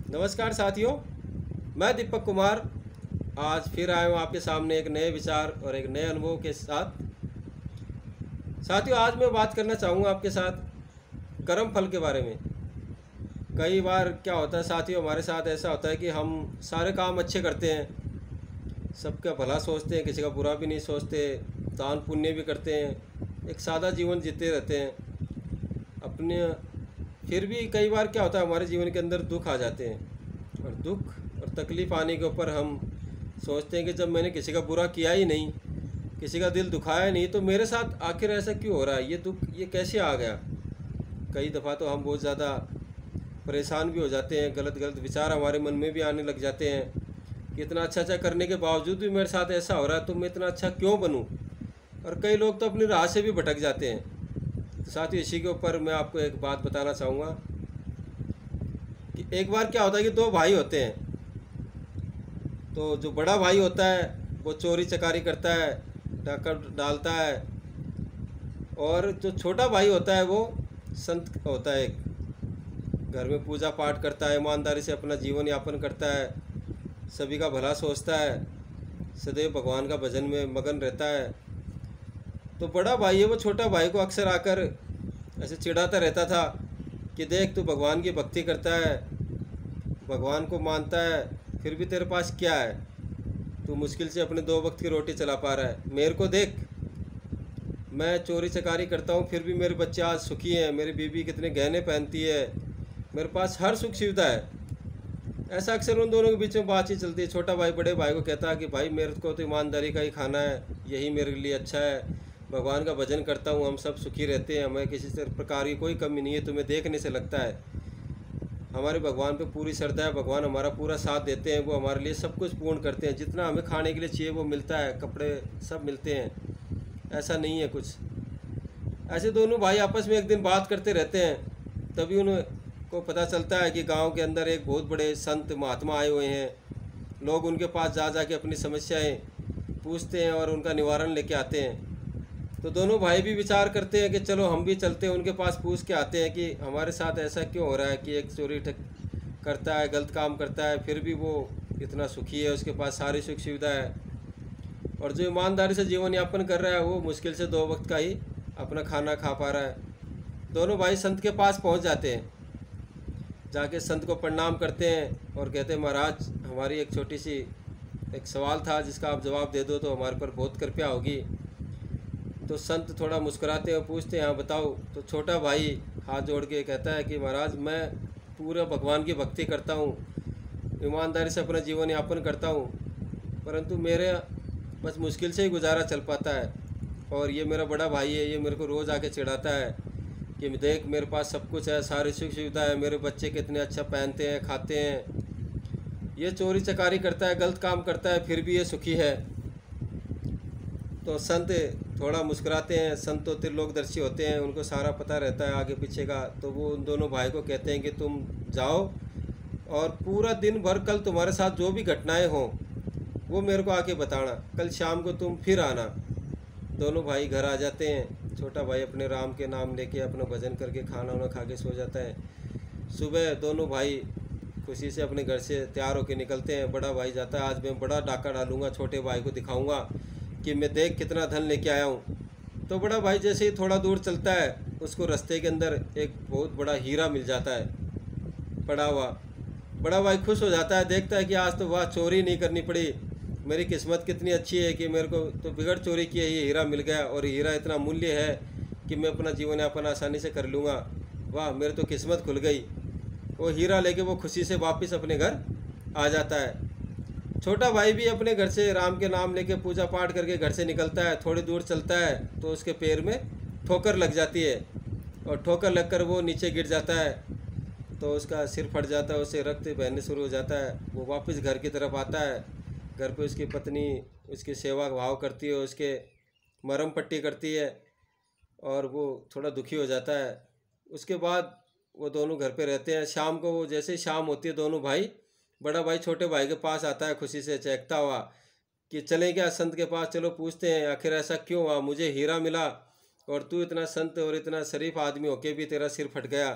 नमस्कार साथियों, मैं दीपक कुमार आज फिर आया हूँ आपके सामने एक नए विचार और एक नए अनुभव के साथ। साथियों, आज मैं बात करना चाहूँगा आपके साथ कर्म फल के बारे में। कई बार क्या होता है साथियों, हमारे साथ ऐसा होता है कि हम सारे काम अच्छे करते हैं, सबका भला सोचते हैं, किसी का बुरा भी नहीं सोचते, दान पुण्य भी करते हैं, एक सादा जीवन जीते रहते हैं अपने। फिर भी कई बार क्या होता है, हमारे जीवन के अंदर दुख आ जाते हैं और दुख और तकलीफ़ आने के ऊपर हम सोचते हैं कि जब मैंने किसी का बुरा किया ही नहीं, किसी का दिल दुखाया नहीं, तो मेरे साथ आखिर ऐसा क्यों हो रहा है, ये दुख ये कैसे आ गया। कई दफ़ा तो हम बहुत ज़्यादा परेशान भी हो जाते हैं, गलत गलत विचार हमारे मन में भी आने लग जाते हैं कि इतना अच्छा अच्छा करने के बावजूद भी मेरे साथ ऐसा हो रहा है, तो मैं इतना अच्छा क्यों बनूं। और कई लोग तो अपनी राह से भी भटक जाते हैं। तो साथियों, इसी के ऊपर मैं आपको एक बात बताना चाहूँगा कि एक बार क्या होता है कि दो भाई होते हैं। तो जो बड़ा भाई होता है वो चोरी चकारी करता है, डाका डालता है, और जो छोटा भाई होता है वो संत होता है, घर में पूजा पाठ करता है, ईमानदारी से अपना जीवन यापन करता है, सभी का भला सोचता है, सदैव भगवान का भजन में मगन रहता है। तो बड़ा भाई है वो छोटा भाई को अक्सर आकर ऐसे चिढ़ाता रहता था कि देख, तू भगवान की भक्ति करता है, भगवान को मानता है, फिर भी तेरे पास क्या है, तू मुश्किल से अपने दो वक्त की रोटी चला पा रहा है। मेरे को देख, मैं चोरी चकारी करता हूँ फिर भी मेरे बच्चे आज सुखी हैं, मेरी बीवी कितने गहने पहनती है, मेरे पास हर सुख सुविधा है। ऐसा अक्सर उन दोनों के बीच में बातचीत चलती है। छोटा भाई बड़े भाई को कहता है कि भाई, मेरे को तो ईमानदारी का ही खाना है, यही मेरे लिए अच्छा है, भगवान का भजन करता हूँ, हम सब सुखी रहते हैं, हमें किसी प्रकार की कोई कमी नहीं है, तुम्हें देखने से लगता है हमारे भगवान पे पूरी श्रद्धा है, भगवान हमारा पूरा साथ देते हैं, वो हमारे लिए सब कुछ पूर्ण करते हैं, जितना हमें खाने के लिए चाहिए वो मिलता है, कपड़े सब मिलते हैं, ऐसा नहीं है कुछ। ऐसे दोनों भाई आपस में एक दिन बात करते रहते हैं। तभी उनको पता चलता है कि गांव के अंदर एक बहुत बड़े संत महात्मा आए हुए हैं। लोग उनके पास जा जा के अपनी समस्याएं पूछते हैं और उनका निवारण लेके आते हैं। तो दोनों भाई भी विचार करते हैं कि चलो हम भी चलते हैं, उनके पास पूछ के आते हैं कि हमारे साथ ऐसा क्यों हो रहा है कि एक चोरी करता है, गलत काम करता है, फिर भी वो इतना सुखी है, उसके पास सारी सुख सुविधा है, और जो ईमानदारी से जीवन यापन कर रहा है वो मुश्किल से दो वक्त का ही अपना खाना खा पा रहा है। दोनों भाई संत के पास पहुंच जाते हैं, जाके संत को प्रणाम करते हैं और कहते हैं, महाराज, हमारी एक छोटी सी एक सवाल था जिसका आप जवाब दे दो तो हमारे पर बहुत कृपया होगी। तो संत थोड़ा मुस्कुराते हैं और पूछते हैं, हाँ बताओ। तो छोटा भाई हाथ जोड़ के कहता है कि महाराज, मैं पूरा भगवान की भक्ति करता हूँ, ईमानदारी से अपना जीवन यापन करता हूँ, परंतु मेरे बस मुश्किल से ही गुजारा चल पाता है। और ये मेरा बड़ा भाई है, ये मेरे को रोज़ आके चिढ़ाता है कि देख, मेरे पास सब कुछ है, सारी सुख सुविधा है, मेरे बच्चे कितने अच्छा पहनते हैं, खाते हैं, ये चोरी चकारी करता है, गलत काम करता है, फिर भी ये सुखी है। तो संत थोड़ा मुस्कुराते हैं। संत तो त्रिलोकदर्शी होते हैं, उनको सारा पता रहता है आगे पीछे का। तो वो उन दोनों भाई को कहते हैं कि तुम जाओ और पूरा दिन भर कल तुम्हारे साथ जो भी घटनाएं हों वो मेरे को आके बताना, कल शाम को तुम फिर आना। दोनों भाई घर आ जाते हैं। छोटा भाई अपने राम के नाम लेके अपना भजन करके खाना वाना खा के सो जाता है। सुबह दोनों भाई खुशी से अपने घर से तैयार होकर निकलते हैं। बड़ा भाई जाता है, आज मैं बड़ा डाका डालूंगा, छोटे भाई को दिखाऊंगा कि मैं देख कितना धन लेके आया हूँ। तो बड़ा भाई जैसे ही थोड़ा दूर चलता है, उसको रास्ते के अंदर एक बहुत बड़ा हीरा मिल जाता है पड़ा हुआ। बड़ा भाई खुश हो जाता है, देखता है कि आज तो वाह, चोरी नहीं करनी पड़ी, मेरी किस्मत कितनी अच्छी है कि मेरे को तो बिगड़ चोरी किए ये हीरा मिल गया, और हीरा इतना मूल्य है कि मैं अपना जीवन यापन आसानी से कर लूँगा, वाह मेरी तो किस्मत खुल गई। वो हीरा लेके वो खुशी से वापस अपने घर आ जाता है। छोटा भाई भी अपने घर से राम के नाम लेके पूजा पाठ करके घर से निकलता है। थोड़ी दूर चलता है तो उसके पैर में ठोकर लग जाती है, और ठोकर लगकर वो नीचे गिर जाता है। तो उसका सिर फट जाता है, उससे रक्त बहने शुरू हो जाता है। वो वापस घर की तरफ आता है। घर पे उसकी पत्नी उसकी सेवा भाव करती है, उसके मरहम पट्टी करती है, और वो थोड़ा दुखी हो जाता है। उसके बाद वो दोनों घर पे रहते हैं। शाम को वो जैसे ही शाम होती है, दोनों भाई, बड़ा भाई छोटे भाई के पास आता है खुशी से चहकता हुआ कि चलें क्या संत के पास, चलो पूछते हैं आखिर ऐसा क्यों हुआ, मुझे हीरा मिला और तू इतना संत और इतना शरीफ आदमी होके भी तेरा सिर फट गया।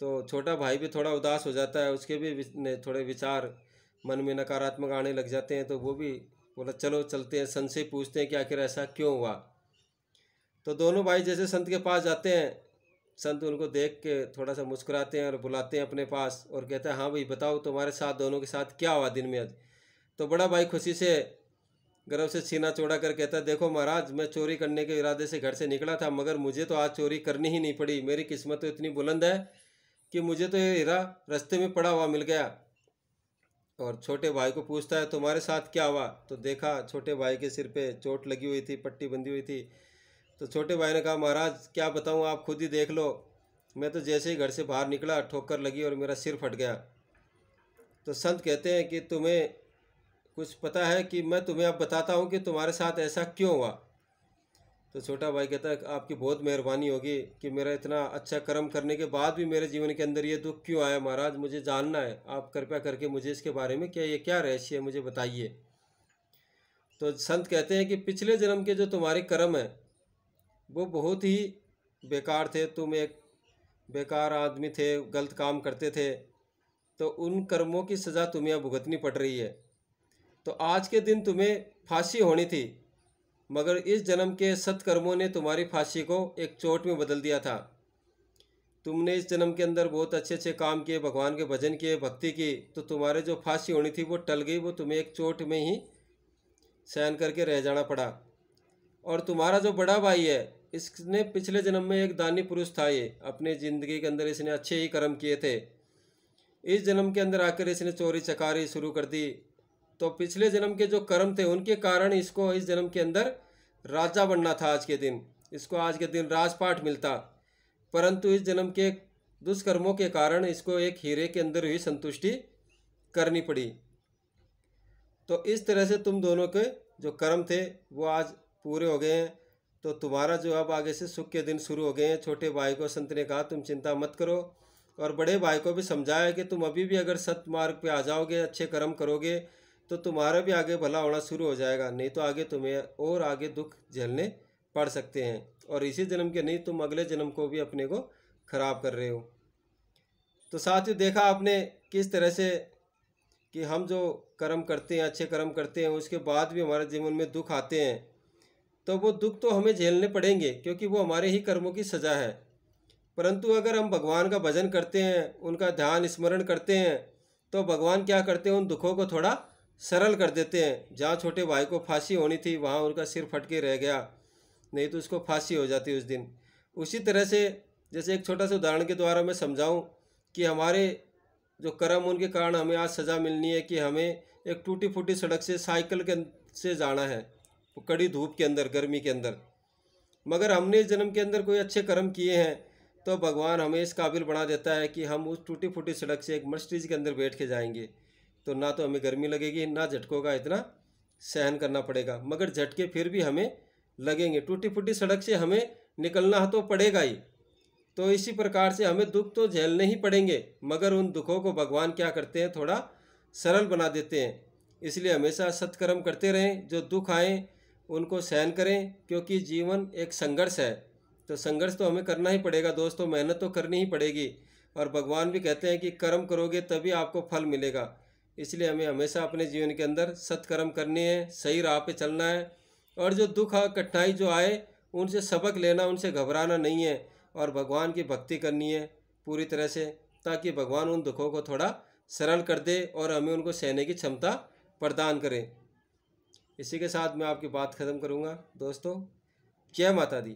तो छोटा भाई भी थोड़ा उदास हो जाता है, उसके भी थोड़े विचार मन में नकारात्मक आने लग जाते हैं। तो वो भी बोला चलो चलते हैं, संत से पूछते हैं कि आखिर ऐसा क्यों हुआ। तो दोनों भाई जैसे संत के पास जाते हैं, संत उनको देख के थोड़ा सा मुस्कुराते हैं और बुलाते हैं अपने पास और कहते हैं हाँ भाई बताओ तुम्हारे साथ दोनों के साथ क्या हुआ दिन में आज। तो बड़ा भाई खुशी से गर्व से सीना चौड़ा कर कहता है देखो महाराज, मैं चोरी करने के इरादे से घर से निकला था, मगर मुझे तो आज चोरी करनी ही नहीं पड़ी। मेरी किस्मत तो इतनी बुलंद है कि मुझे तो ये हीरा रास्ते में पड़ा हुआ मिल गया। और छोटे भाई को पूछता है तुम्हारे साथ क्या हुआ। तो देखा छोटे भाई के सिर पे चोट लगी हुई थी, पट्टी बंधी हुई थी। तो छोटे भाई ने कहा महाराज क्या बताऊँ, आप खुद ही देख लो, मैं तो जैसे ही घर से बाहर निकला ठोकर लगी और मेरा सिर फट गया। तो संत कहते हैं कि तुम्हें कुछ पता है कि मैं तुम्हें अब बताता हूँ कि तुम्हारे साथ ऐसा क्यों हुआ। तो छोटा भाई कहता है आपकी बहुत मेहरबानी होगी कि मेरा इतना अच्छा कर्म करने के बाद भी मेरे जीवन के अंदर ये दुख क्यों आया महाराज, मुझे जानना है, आप कृपया करके मुझे इसके बारे में क्या ये क्या रहस्य है मुझे बताइए। तो संत कहते हैं कि पिछले जन्म के जो तुम्हारे कर्म हैं वो बहुत ही बेकार थे, तुम एक बेकार आदमी थे, गलत काम करते थे, तो उन कर्मों की सज़ा तुम्हें अब भुगतनी पड़ रही है। तो आज के दिन तुम्हें फांसी होनी थी, मगर इस जन्म के सत्कर्मों ने तुम्हारी फांसी को एक चोट में बदल दिया था। तुमने इस जन्म के अंदर बहुत अच्छे अच्छे काम किए, भगवान के भजन किए, भक्ति की, तो तुम्हारे जो फांसी होनी थी वो टल गई, वो तुम्हें एक चोट में ही सहन करके रह जाना पड़ा। और तुम्हारा जो बड़ा भाई है इसने पिछले जन्म में एक दानी पुरुष था, ये अपने ज़िंदगी के अंदर इसने अच्छे ही कर्म किए थे। इस जन्म के अंदर आकर इसने चोरी चकारी शुरू कर दी। तो पिछले जन्म के जो कर्म थे उनके कारण इसको इस जन्म के अंदर राजा बनना था। आज के दिन इसको आज के दिन राजपाट मिलता, परंतु इस जन्म के दुष्कर्मों के कारण इसको एक हीरे के अंदर ही संतुष्टि करनी पड़ी। तो इस तरह से तुम दोनों के जो कर्म थे वो आज पूरे हो गए हैं। तो तुम्हारा जो अब आगे से सुख के दिन शुरू हो गए हैं। छोटे भाई को संत ने कहा तुम चिंता मत करो, और बड़े भाई को भी समझाया कि तुम अभी भी अगर सत्मार्ग पे आ जाओगे, अच्छे कर्म करोगे, तो तुम्हारा भी आगे भला होना शुरू हो जाएगा, नहीं तो आगे तुम्हें और आगे दुख झेलने पड़ सकते हैं। और इसी जन्म के नहीं, तुम अगले जन्म को भी अपने को खराब कर रहे हो। तो साथियों देखा आपने किस तरह से कि हम जो कर्म करते हैं, अच्छे कर्म करते हैं, उसके बाद भी हमारे जीवन में दुख आते हैं, तो वो दुख तो हमें झेलने पड़ेंगे क्योंकि वो हमारे ही कर्मों की सज़ा है। परंतु अगर हम भगवान का भजन करते हैं, उनका ध्यान स्मरण करते हैं, तो भगवान क्या करते हैं, उन दुखों को थोड़ा सरल कर देते हैं। जहाँ छोटे भाई को फांसी होनी थी वहाँ उनका सिर फट के रह गया, नहीं तो उसको फांसी हो जाती उस दिन। उसी तरह से जैसे एक छोटा सा उदाहरण के द्वारा मैं समझाऊं कि हमारे जो कर्म उनके कारण हमें आज सज़ा मिलनी है कि हमें एक टूटी फूटी सड़क से साइकिल के से जाना है कड़ी धूप के अंदर, गर्मी के अंदर, मगर हमने इस जन्म के अंदर कोई अच्छे कर्म किए हैं तो भगवान हमें इस काबिल बना देता है कि हम उस टूटी फूटी सड़क से एक मर्सिडीज के अंदर बैठ के जाएंगे। तो ना तो हमें गर्मी लगेगी, ना झटकों का इतना सहन करना पड़ेगा, मगर झटके फिर भी हमें लगेंगे। टूटी फूटी सड़क से हमें निकलना तो पड़ेगा ही। तो इसी प्रकार से हमें दुख तो झेलने ही पड़ेंगे, मगर उन दुखों को भगवान क्या करते हैं, थोड़ा सरल बना देते हैं। इसलिए हमेशा सत्कर्म करते रहें, जो दुख आए उनको सहन करें, क्योंकि जीवन एक संघर्ष है। तो संघर्ष तो हमें करना ही पड़ेगा दोस्तों, मेहनत तो करनी ही पड़ेगी। और भगवान भी कहते हैं कि कर्म करोगे तभी आपको फल मिलेगा। इसलिए हमें हमेशा अपने जीवन के अंदर सत्कर्म करने हैं, सही राह पे चलना है, और जो दुख कठिनाई जो आए उनसे सबक लेना, उनसे घबराना नहीं है, और भगवान की भक्ति करनी है पूरी तरह से, ताकि भगवान उन दुखों को थोड़ा सरल कर दे और हमें उनको सहने की क्षमता प्रदान करें। इसी के साथ मैं आपकी बात ख़त्म करूँगा दोस्तों। जय माता दी।